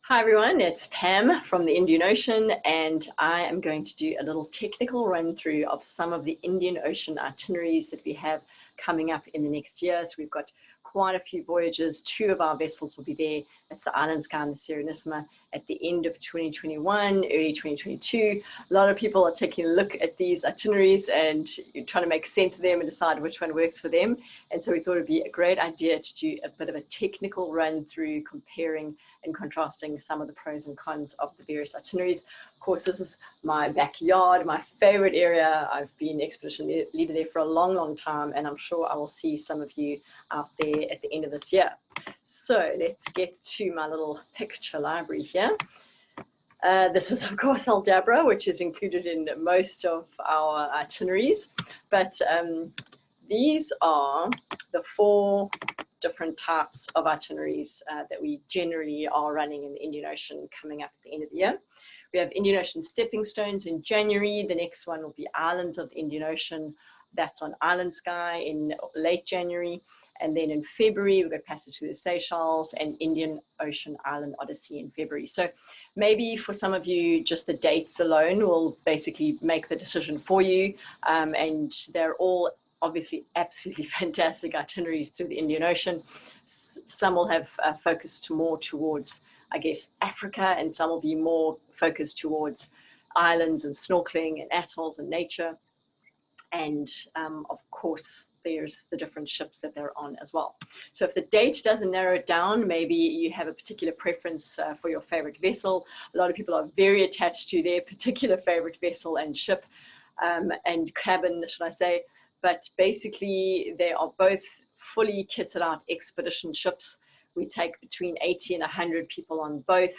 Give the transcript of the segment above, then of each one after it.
Hi everyone, it's Pam from the Indian Ocean, and I am going to do a little technical run through of some of the Indian Ocean itineraries that we have coming up in the next year. So we've got quite a few voyages. Two of our vessels will be there. That's the Island Sky and the Serenissima at the end of 2021, early 2022. A lot of people are taking a look at these itineraries and trying to make sense of them and decide which one works for them. And so we thought it'd be a great idea to do a bit of a technical run through comparing and contrasting some of the pros and cons of the various itineraries. Of course, this is my backyard, my favorite area. I've been expedition leader there for a long time, and I'm sure I will see some of you out there at the end of this year. So let's get to my little picture library here. This is, of course, Aldabra, which is included in most of our itineraries, but these are the four different types of itineraries that we generally are running in the Indian Ocean coming up at the end of the year. We have Indian Ocean stepping stones in January. The next one will be Islands of the Indian Ocean. That's on Island Sky in late January. And then in February, we've got Passage through the Seychelles and Indian Ocean Island Odyssey in February. So maybe for some of you, just the dates alone will basically make the decision for you. And they're all obviously absolutely fantastic itineraries through the Indian Ocean. Some will have focused more towards, I guess, Africa, and some will be more focused towards islands and snorkeling and atolls and nature. And of course, there's the different ships that they're on as well. So if the date doesn't narrow it down, maybe you have a particular preference for your favorite vessel. A lot of people are very attached to their particular favorite vessel and ship and cabin, should I say. But basically, they are both fully kitted out expedition ships. We take between 80 and 100 people on both.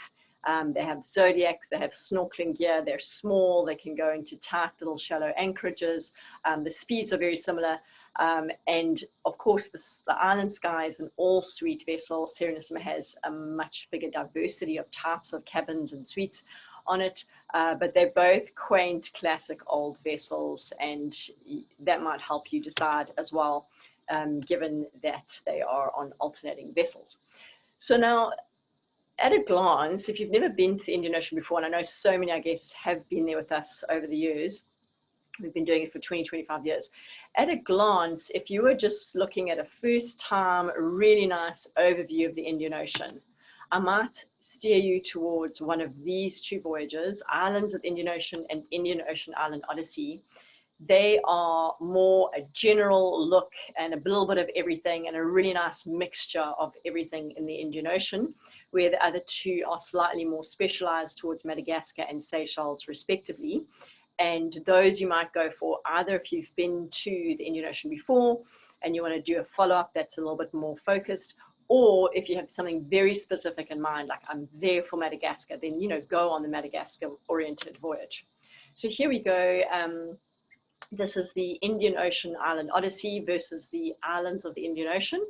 They have zodiacs, they have snorkeling gear, they're small, they can go into tight little shallow anchorages. The speeds are very similar. And of course, the Island Sky is an all-suite vessel. Serenissima has a much bigger diversity of types of cabins and suites on it, but they're both quaint, classic old vessels, and that might help you decide as well, given that they are on alternating vessels. So now, at a glance, if you've never been to the Indian Ocean before, and I know so many, I guess, have been there with us over the years, we've been doing it for 25 years. At a glance, if you were just looking at a first time, really nice overview of the Indian Ocean, I might steer you towards one of these two voyages, Islands of the Indian Ocean and Indian Ocean Island Odyssey. They are more a general look and a little bit of everything and a really nice mixture of everything in the Indian Ocean, where the other two are slightly more specialized towards Madagascar and Seychelles respectively. And those you might go for either if you've been to the Indian Ocean before and you want to do a follow-up that's a little bit more focused, or if you have something very specific in mind, like I'm there for Madagascar, then, you know, go on the Madagascar-oriented voyage. So here we go. This is the Indian Ocean Island Odyssey versus the Islands of the Indian Ocean.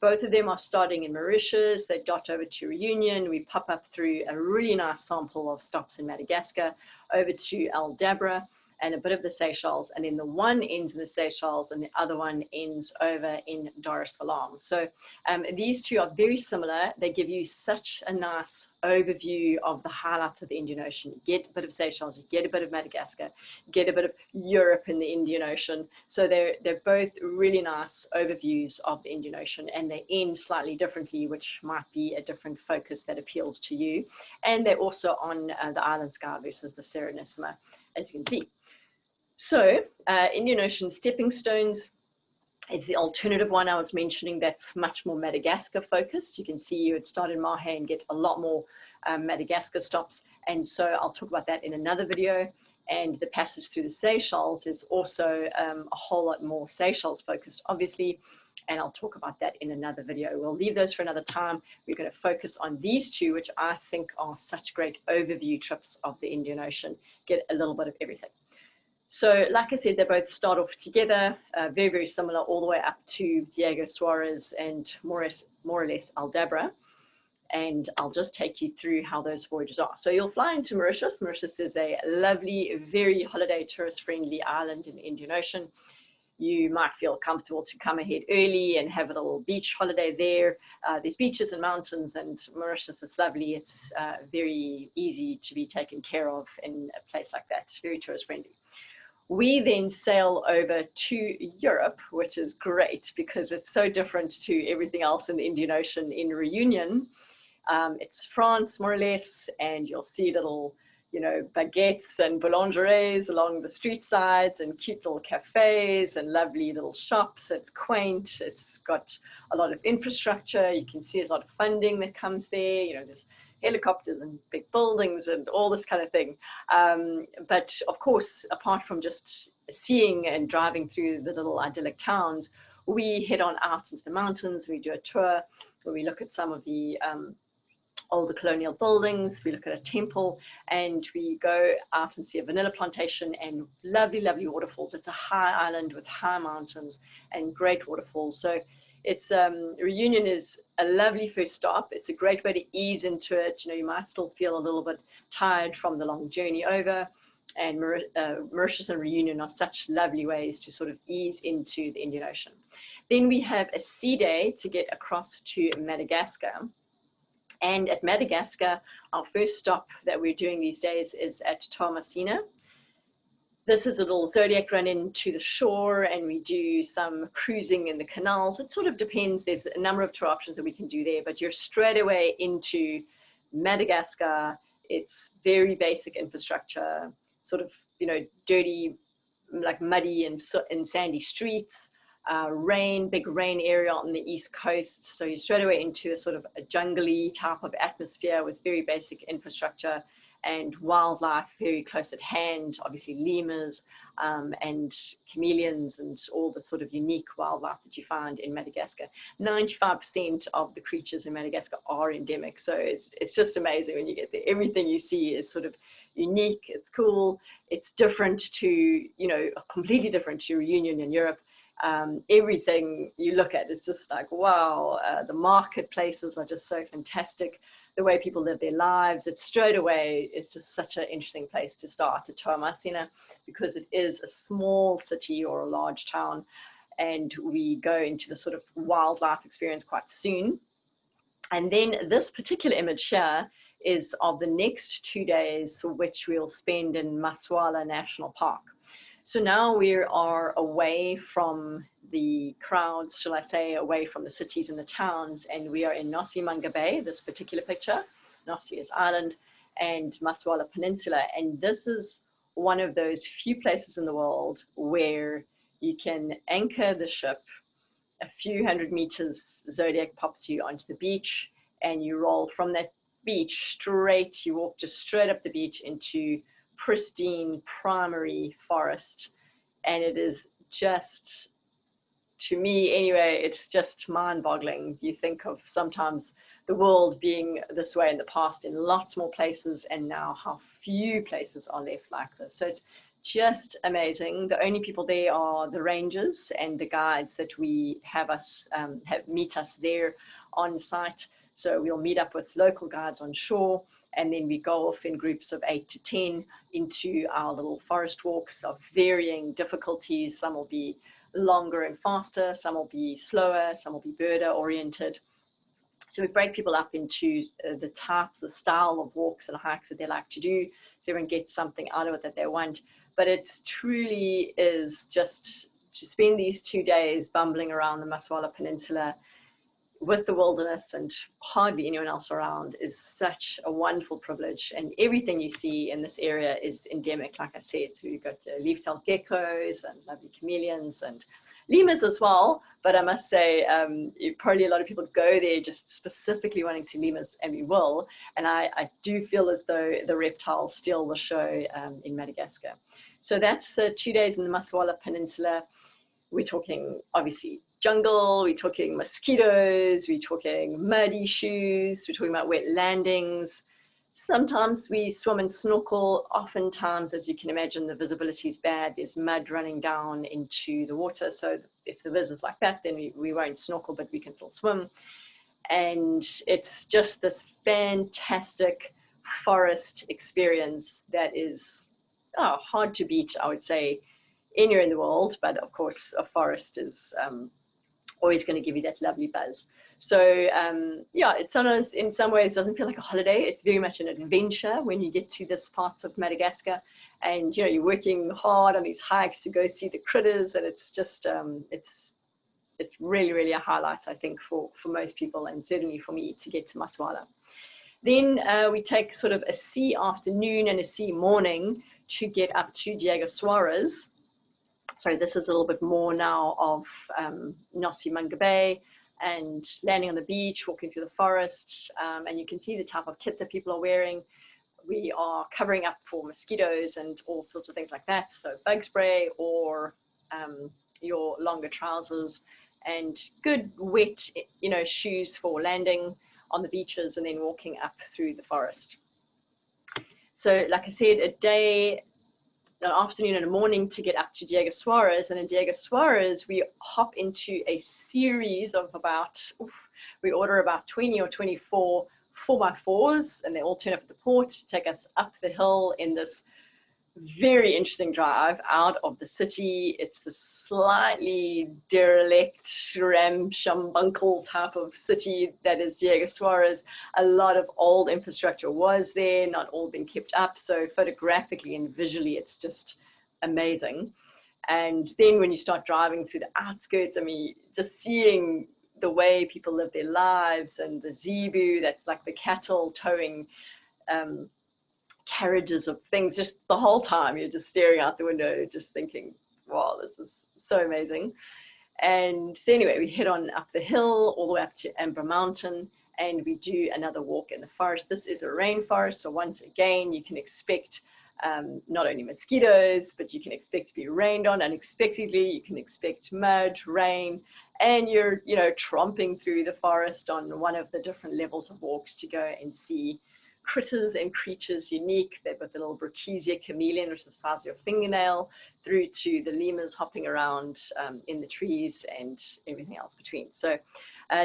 Both of them are starting in Mauritius. They dot over to Reunion. We pop up through a really nice sample of stops in Madagascar, over to Aldabra and a bit of the Seychelles. And then the one ends in the Seychelles and the other one ends over in Dar es Salaam. So these two are very similar. They give you such a nice overview of the highlights of the Indian Ocean. You get a bit of Seychelles, you get a bit of Madagascar, you get a bit of Europe in the Indian Ocean. So they're both really nice overviews of the Indian Ocean, and they end slightly differently, which might be a different focus that appeals to you. And they're also on the Island Sky versus the Serenissima, as you can see. So Indian Ocean stepping stones is the alternative one I was mentioning that's much more Madagascar focused. You can see you would start in Mahe and get a lot more Madagascar stops. And so I'll talk about that in another video. And the passage through the Seychelles is also a whole lot more Seychelles focused, obviously. And I'll talk about that in another video. We'll leave those for another time. We're going to focus on these two, which I think are such great overview trips of the Indian Ocean. Get a little bit of everything. So like I said, they both start off together, very similar all the way up to Diego Suarez and more or less Aldabra. And I'll just take you through how those voyages are. So you'll fly into Mauritius. Mauritius is a lovely, very holiday tourist friendly island in the Indian Ocean. you might feel comfortable to come ahead early and have a little beach holiday there. There's beaches and mountains, and Mauritius is lovely. It's very easy to be taken care of in a place like that. It's very tourist friendly. We then sail over to Europe, which is great because it's so different to everything else in the Indian Ocean in Reunion. It's France, more or less, and you'll see little, baguettes and boulangeries along the street sides and cute little cafes and lovely little shops. It's quaint. It's got a lot of infrastructure. You can see there's a lot of funding that comes there. There's helicopters and big buildings and all this kind of thing. But of course, apart from just seeing and driving through the little idyllic towns, we head on out into the mountains. We do a tour where we look at some of the older colonial buildings. We look at a temple, and we go out and see a vanilla plantation and lovely, lovely waterfalls. It's a high island with high mountains and great waterfalls. So it's Reunion is a lovely first stop. It's a great way to ease into it. You might still feel a little bit tired from the long journey over, and Mauritius and Reunion are such lovely ways to sort of ease into the Indian Ocean. Then we have a sea day to get across to Madagascar. And at Madagascar, our first stop that we're doing these days is at Toamasina. This is a little zodiac run into the shore, and we do some cruising in the canals. It sort of depends. There's a number of tour options that we can do there, but you're straight away into Madagascar. It's very basic infrastructure, sort of, dirty, like muddy and sandy streets. Big rain area on the east coast. So you're straight away into a sort of a jungly type of atmosphere with very basic infrastructure and wildlife very close at hand, obviously lemurs and chameleons and all the sort of unique wildlife that you find in Madagascar. 95% of the creatures in Madagascar are endemic. So it's just amazing when you get there. Everything you see is sort of unique, it's cool, it's different to, completely different to Reunion in Europe. Everything you look at is just like, wow, the marketplaces are just so fantastic. The way people live their lives, it's straight away, it's just such an interesting place to start at Toamasina because it is a small city or a large town, and we go into the sort of wildlife experience quite soon. And then this particular image here is of the next 2 days, which we'll spend in Masuala National Park. So now we are away from the crowds, shall I say, away from the cities and the towns, and we are in Nossi Manga Bay, this particular picture. Nossi is island, and Masuala Peninsula, and this is one of those few places in the world where you can anchor the ship, a few hundred meters, Zodiac pops you onto the beach, and you roll from that beach straight, you walk just straight up the beach into pristine primary forest, and it is just, to me anyway, it's just mind-boggling. You think of sometimes the world being this way in the past in lots more places, and now how few places are left like this. So it's just amazing. The only people there are the rangers and the guides that we have meet us there on site. So we'll meet up with local guides on shore, and then we go off in groups of 8 to 10 into our little forest walks of varying difficulties. Some will be longer and faster, some will be slower, some will be birder oriented. So we break people up into the types, the style of walks and hikes that they like to do, so everyone gets something out of it that they want. But it truly is just to spend these 2 days bumbling around the Masuala Peninsula with the wilderness and hardly anyone else around is such a wonderful privilege. And everything you see in this area is endemic, like I said. So you've got leaf-tailed geckos and lovely chameleons and lemurs as well. But I must say, probably a lot of people go there just specifically wanting to see lemurs, and we will. And I do feel as though the reptiles steal the show in Madagascar. So that's 2 days in the Masuala Peninsula. We're talking, obviously, jungle, we're talking mosquitoes, we're talking muddy shoes, we're talking about wet landings. Sometimes we swim and snorkel. Oftentimes, as you can imagine, the visibility is bad. There's mud running down into the water. So if the viz is like that, then we won't snorkel, but we can still swim. And it's just this fantastic forest experience that is hard to beat, I would say. anywhere in the world, but of course a forest is always going to give you that lovely buzz. So yeah, it sometimes in some ways doesn't feel like a holiday. It's very much an adventure when you get to this part of Madagascar, and you know, you're working hard on these hikes to go see the critters, and it's just it's really, really a highlight, I think, for most people, and certainly for me, to get to Maswala. Then we take sort of a sea afternoon and a sea morning to get up to Diego Suarez. So this is a little bit more now of Nasi Manga Bay, and landing on the beach, walking through the forest, and you can see the type of kit that people are wearing. We are covering up for mosquitoes and all sorts of things like that. So bug spray or your longer trousers and good wet, you know, shoes for landing on the beaches and then walking up through the forest. So like I said, a day, an afternoon and a morning to get up to Diego Suarez. And in Diego Suarez, we hop into a series of about, we order about 20 or 24 4x4s, and they all turn up at the port to take us up the hill in this very interesting drive out of the city. It's the slightly derelict, ramshackle type of city that is Diego Suarez. A lot of old infrastructure was there, not all been kept up. So photographically and visually, it's just amazing. And then when you start driving through the outskirts, I mean, just seeing the way people live their lives, and the zebu, that's like the cattle towing carriages of things, just the whole time you're just staring out the window, just thinking, wow, this is so amazing. And so anyway, we head on up the hill all the way up to Ambra Mountain, and we do another walk in the forest. This is a rainforest, so once again, you can expect not only mosquitoes, but you can expect to be rained on unexpectedly. You can expect mud, rain, and you're, you know, tromping through the forest on one of the different levels of walks to go and see critters and creatures unique. They've got the little Brachysia chameleon, which is the size of your fingernail, through to the lemurs hopping around in the trees and everything else between. So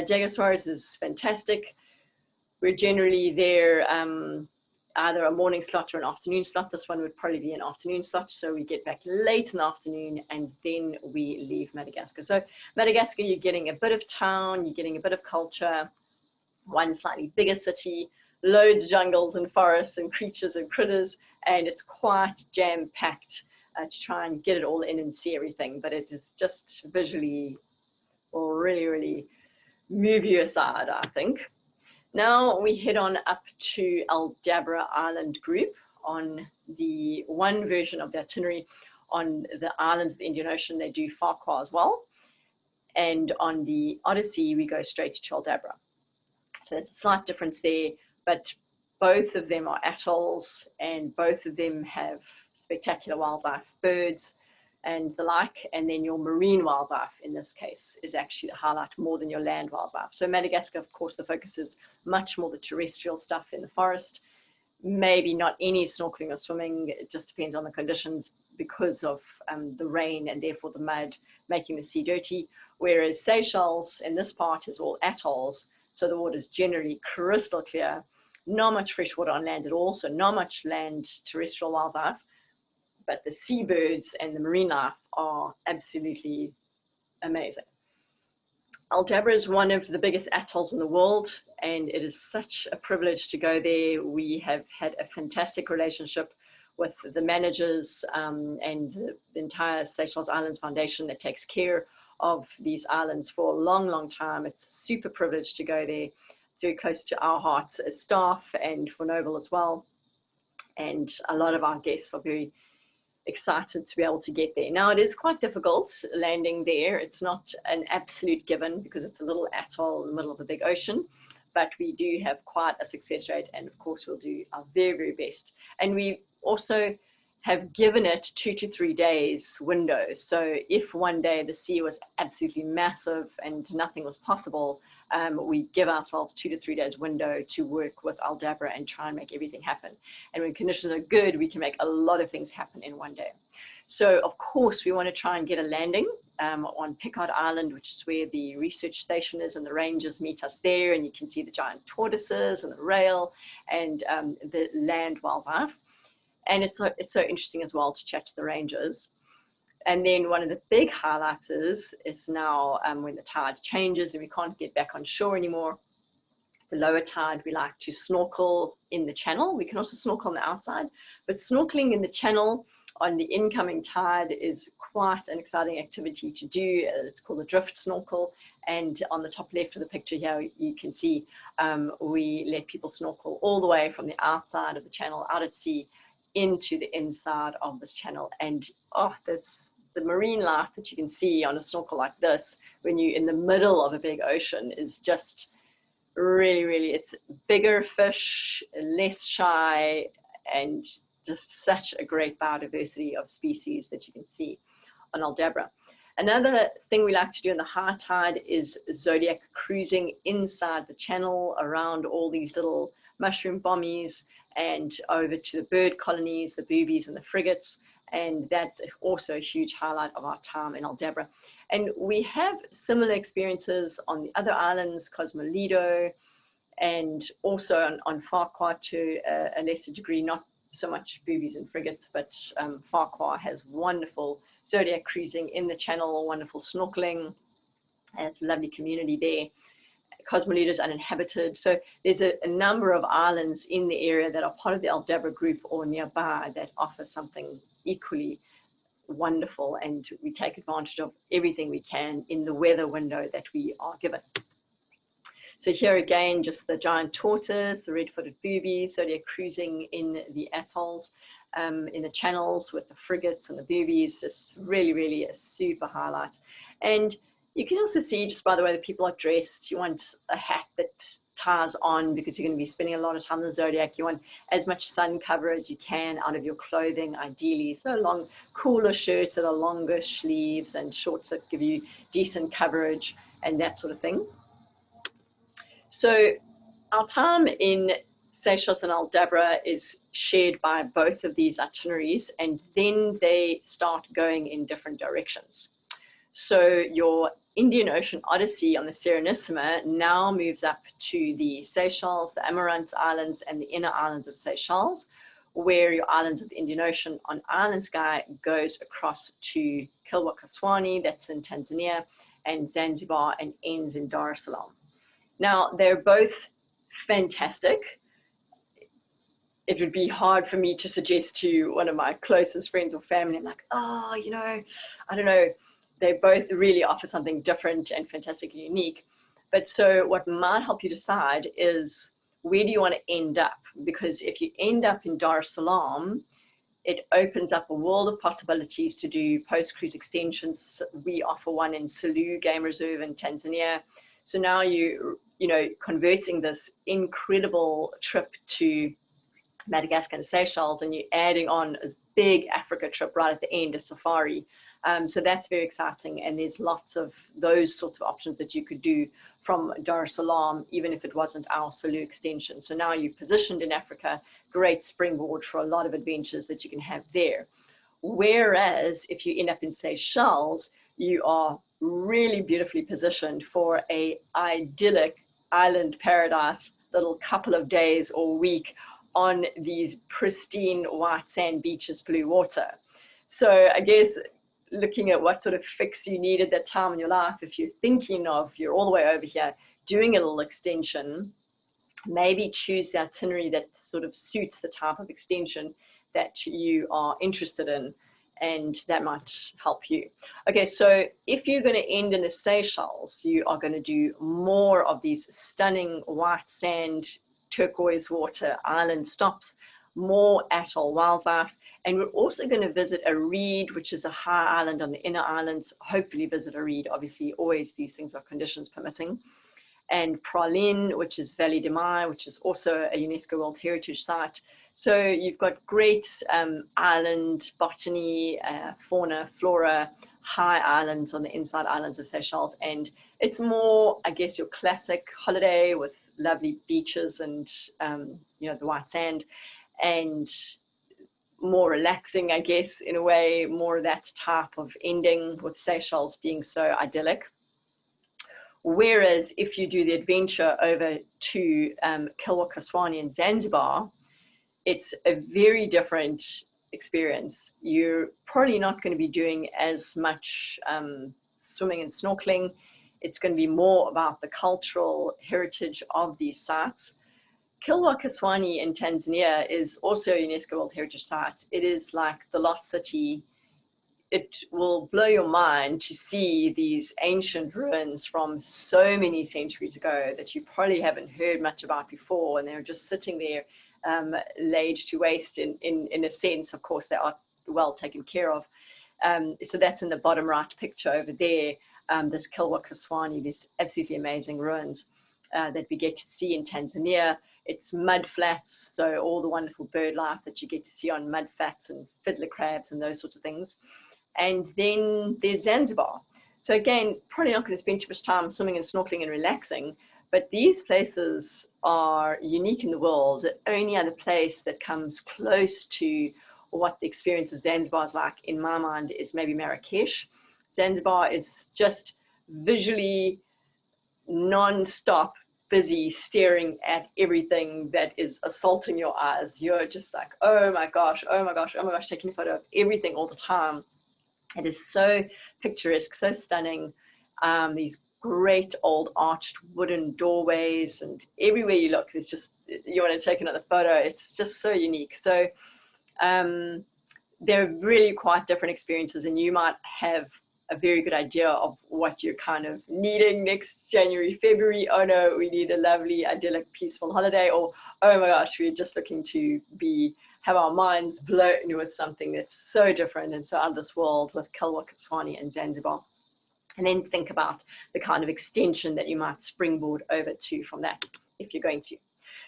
Diego Suarez is fantastic. We're generally there either a morning slot or an afternoon slot. This one would probably be an afternoon slot, so we get back late in the afternoon and then we leave Madagascar. So Madagascar, you're getting a bit of town, you're getting a bit of culture, one slightly bigger city, loads of jungles and forests and creatures and critters, and it's quite jam-packed to try and get it all in and see everything, but it is just visually will really, really move you aside, I think. Now we head on up to Aldabra Island group on the one version of the itinerary. On the islands of the Indian Ocean, they do Farquhar as well. And on the Odyssey, we go straight to Aldabra. So there's a slight difference there, but both of them are atolls and both of them have spectacular wildlife, birds and the like, and then your marine wildlife in this case is actually the highlight more than your land wildlife. So Madagascar, of course, the focus is much more the terrestrial stuff in the forest, maybe not any snorkeling or swimming, it just depends on the conditions because of the rain and therefore the mud making the sea dirty, whereas Seychelles in this part is all atolls, so the water is generally crystal clear, not much fresh water on land at all, so not much land terrestrial wildlife, but the seabirds and the marine life are absolutely amazing. Aldabra is one of the biggest atolls in the world, and it is such a privilege to go there. We have had a fantastic relationship with the managers and the entire Seychelles Islands Foundation that takes care of these islands for a long, long time. It's a super privilege to go there. It's very close to our hearts as staff and for Noble as well. And a lot of our guests are very excited to be able to get there. Now it is quite difficult landing there. It's not an absolute given because it's a little atoll in the middle of the big ocean, but we do have quite a success rate, and of course we'll do our very, very best. And we also have given it 2 to 3 days window. So if one day the sea was absolutely massive and nothing was possible, we give ourselves 2 to 3 days window to work with Aldabra and try and make everything happen. And when conditions are good, we can make a lot of things happen in one day. So of course we want to try and get a landing on Picard Island, which is where the research station is, and the rangers meet us there, and you can see the giant tortoises and the rail and the land wildlife. And it's so interesting as well to chat to the rangers. And then one of the big highlights is now when the tide changes and we can't get back on shore anymore, the lower tide, we like to snorkel in the channel. We can also snorkel on the outside, but snorkeling in the channel on the incoming tide is quite an exciting activity to do. It's called a drift snorkel, and on the top left of the picture here you can see we let people snorkel all the way from the outside of the channel out at sea into the inside of this channel. And the marine life that you can see on a snorkel like this when you're in the middle of a big ocean is just really, it's bigger fish, less shy, and just such a great biodiversity of species that you can see on Aldabra. Another thing we like to do in the high tide is zodiac cruising inside the channel around all these little mushroom bommies and over to the bird colonies, the boobies and the frigates, and that's also a huge highlight of our time in Aldabra. And we have similar experiences on the other islands, Cosmolido, and also on Farquhar to a lesser degree, not so much boobies and frigates, but Farquhar has wonderful zodiac cruising in the channel, wonderful snorkeling, and it's a lovely community there. Cosmolido is uninhabited, so there's a number of islands in the area that are part of the Aldabra group or nearby that offer something equally wonderful, and we take advantage of everything we can in the weather window that we are given. So here again, just the giant tortoise, the red-footed boobies, zodiac cruising in the atolls, in the channels with the frigates and the boobies, just really a super highlight. And you can also see just by the way that people are dressed, you want a hat that ties on because you're going to be spending a lot of time in the zodiac. You want as much sun cover as you can out of your clothing, ideally. So long, cooler shirts that are longer sleeves and shorts that give you decent coverage and that sort of thing. So our time in Seychelles and Aldabra is shared by both of these itineraries, and then they start going in different directions. So your Indian Ocean Odyssey on the Serenissima now moves up to the Seychelles, the Amarant Islands, and the inner islands of Seychelles, where your islands of the Indian Ocean on Island Sky goes across to Kilwa-Kaswani, that's in Tanzania, and Zanzibar, and ends in Dar es Salaam. Now, they're both fantastic. It would be hard for me to suggest to one of my closest friends or family, I'm like, oh, you know, I don't know. They both really offer something different and fantastically unique. But so what might help you decide is where do you want to end up? Because if you end up in Dar es Salaam, it opens up a world of possibilities to do post-cruise extensions. We offer one in Selous Game Reserve in Tanzania. So now you know, converting this incredible trip to Madagascar and Seychelles, and you're adding on a big Africa trip right at the end, a safari. So that's very exciting, and there's lots of those sorts of options that you could do from Dar es Salaam, even if it wasn't our Selous extension. So now you're positioned in Africa, great springboard for a lot of adventures that you can have there. Whereas if you end up in Seychelles, you are really beautifully positioned for a idyllic island paradise, little couple of days or week on these pristine white sand beaches, blue water. So I guess looking at what sort of fix you need at that time in your life, if you're thinking of, you're all the way over here doing a little extension, maybe choose the itinerary that sort of suits the type of extension that you are interested in, and that might help you. Okay, so if you're going to end in the Seychelles, you are going to do more of these stunning white sand, turquoise water island stops, more atoll wildlife, and we're also going to visit a reed, which is a high island on the inner islands, hopefully visit a reed, obviously always these things are conditions permitting, and Praslin, which is Valley de Mai, which is also a UNESCO World Heritage Site. So you've got great island botany, fauna, flora, high islands on the inside islands of Seychelles, and it's more, I guess, your classic holiday with lovely beaches and you know, the white sand, and more relaxing, I guess, in a way, more of that type of ending with Seychelles being so idyllic. Whereas if you do the adventure over to Kilwa-Kaswani in Zanzibar, it's a very different experience, you're probably not going to be doing as much swimming and snorkeling. It's going to be more about the cultural heritage of these sites. Kilwa Kiswani in Tanzania is also a UNESCO World Heritage Site. It is like the lost city. It will blow your mind to see these ancient ruins from so many centuries ago that you probably haven't heard much about before, and they're just sitting there laid to waste in a sense. Of course, they are well taken care of. So that's in the bottom right picture over there, this Kilwa Kiswani, these absolutely amazing ruins that we get to see in Tanzania. It's mud flats, so all the wonderful bird life that you get to see on mud flats and fiddler crabs and those sorts of things. And then there's Zanzibar. So again, probably not going to spend too much time swimming and snorkeling and relaxing, but these places are unique in the world. The only other place that comes close to what the experience of Zanzibar is like, in my mind, is maybe Marrakesh. Zanzibar is just visually non-stop busy, staring at everything that is assaulting your eyes. You're just like, oh my gosh, oh my gosh, oh my gosh, taking a photo of everything all the time. It is so picturesque, so stunning. These great old arched wooden doorways, and everywhere you look, it's just, you want to take another photo. It's just so unique. So they're really quite different experiences, and you might have a very good idea of what you're kind of needing next January, February. Oh no, we need a lovely, idyllic, peaceful holiday. Or, oh my gosh, we're just looking to have our minds blown with something that's so different and so out of this world, with Kilwa Kiswani and Zanzibar. And then think about the kind of extension that you might springboard over to from that, if you're going to.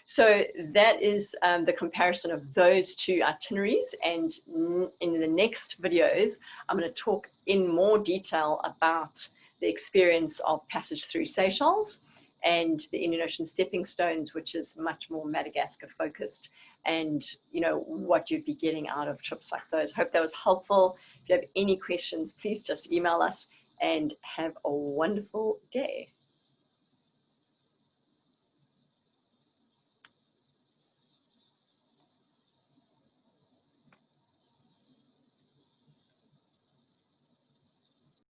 So that is the comparison of those two itineraries. And in the next videos, I'm going to talk in more detail about the experience of passage through Seychelles and the Indian Ocean stepping stones, which is much more Madagascar focused, and what you'd be getting out of trips like those. Hope that was helpful. If you have any questions, please just email us, and have a wonderful day.